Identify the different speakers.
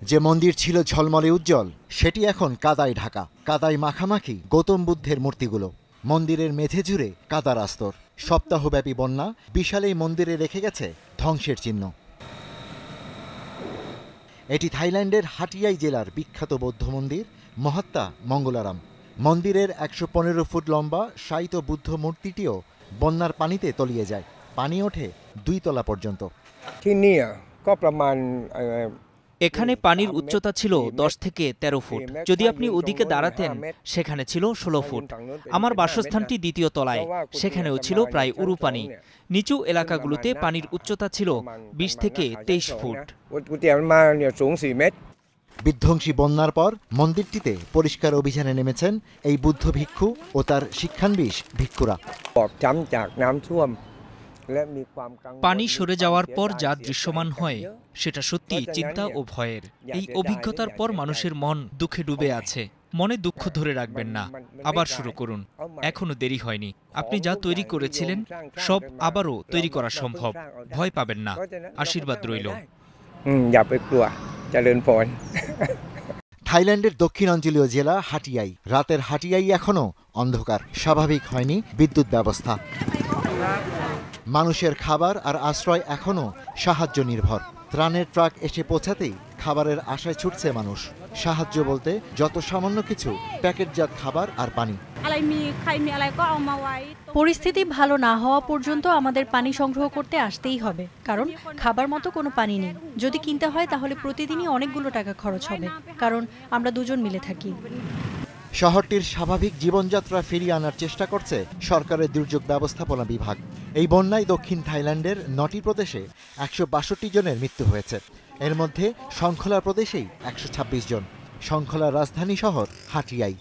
Speaker 1: যে মন্দির ছিল ঝলমলে উজ্জ্বল সেটি এখন কাদায় ঢাকা। কাদায় মাখামাখি গৌতম বুদ্ধের মূর্তিগুলো। মন্দিরের মেঝে জুড়ে কাদার আস্তর। সপ্তাহব্যাপী বন্যা বিশাল এই মন্দিরে রেখে গেছে ধ্বংসের চিহ্ন। এটি থাইল্যান্ডের হাটিয়াই জেলার বিখ্যাত বৌদ্ধ মন্দির মহাত্মা মঙ্গলারাম। মন্দিরের ১১৫ ফুট লম্বা শায়িত বুদ্ধ মূর্তিটিও বন্যার পানিতে তলিয়ে যায়। পানি ওঠে ২ তলা পর্যন্ত।
Speaker 2: এখানে পানির উচ্চতা ছিল 10 থেকে 13 ফুট। যদি আপনি ওদিকে দাঁড়াতেন সেখানে ছিল 16 ফুট। আমার বাসস্থানটি ২য় তলায়, সেখানেও ছিল প্রায় উরু পানি। নিচু এলাকাগুলোতে পানির উচ্চতা ছিল 20 থেকে 23 ফুট।
Speaker 1: বিধ্বংসী বন্যার পর মন্দিরটিতে পরিষ্কার অভিযানে নেমেছেন এই বুদ্ধ ভিক্ষু ও তার শিক্ষানবিশ ভিক্ষুরা।
Speaker 2: পানি সরে যাওয়ার পর যা দৃশ্যমান হয় সেটা সত্যি চিন্তা ও ভয়ের। এই অভিজ্ঞতার পর মানুষের মন দুঃখে ডুবে আছে। মনে দুঃখ ধরে রাখবেন না, আবার শুরু করুন। এখনো দেরি হয়নি। আপনি যা তৈরি করেছিলেন সব আবারও তৈরি করা সম্ভব। ভয় পাবেন না। আশীর্বাদ রইল।
Speaker 1: থাইল্যান্ডের দক্ষিণাঞ্চলীয় জেলা হাটিয়াই। রাতের হাটিয়াই এখনো অন্ধকার। স্বাভাবিক হয়নি বিদ্যুৎ ব্যবস্থা। মানুষের খাবার আর আশ্রয় এখনো সাহায্য নির্ভর। ত্রাণের ট্রাক এসে পৌঁছাতেই খাবারের আশায় ছুটছে মানুষ। সাহায্য বলতে যত সামান্য কিছু প্যাকেটজাত খাবার আর পানি।
Speaker 3: পরিস্থিতি ভালো না হওয়া পর্যন্ত আমাদের পানি সংগ্রহ করতে আসতেই হবে, কারণ খাবার মতো কোনো পানি নেই। যদি কিনতে হয় তাহলে প্রতিদিনই অনেকগুলো টাকা খরচ হবে, কারণ আমরা দুজন মিলে থাকি।
Speaker 1: শহরটির স্বাভাবিক জীবনযাত্রা ফিরিয়ে আনার চেষ্টা করছে সরকারের দুর্যোগ ব্যবস্থাপনা বিভাগ। এই বন্যায় দক্ষিণ থাইল্যান্ডের ৯টি প্রদেশে ১৬২ জনের মৃত্যু হয়েছে। এর মধ্যে শংখলা প্রদেশেই ১২৬ জন। শংখলার রাজধানী শহর হাটিয়াই।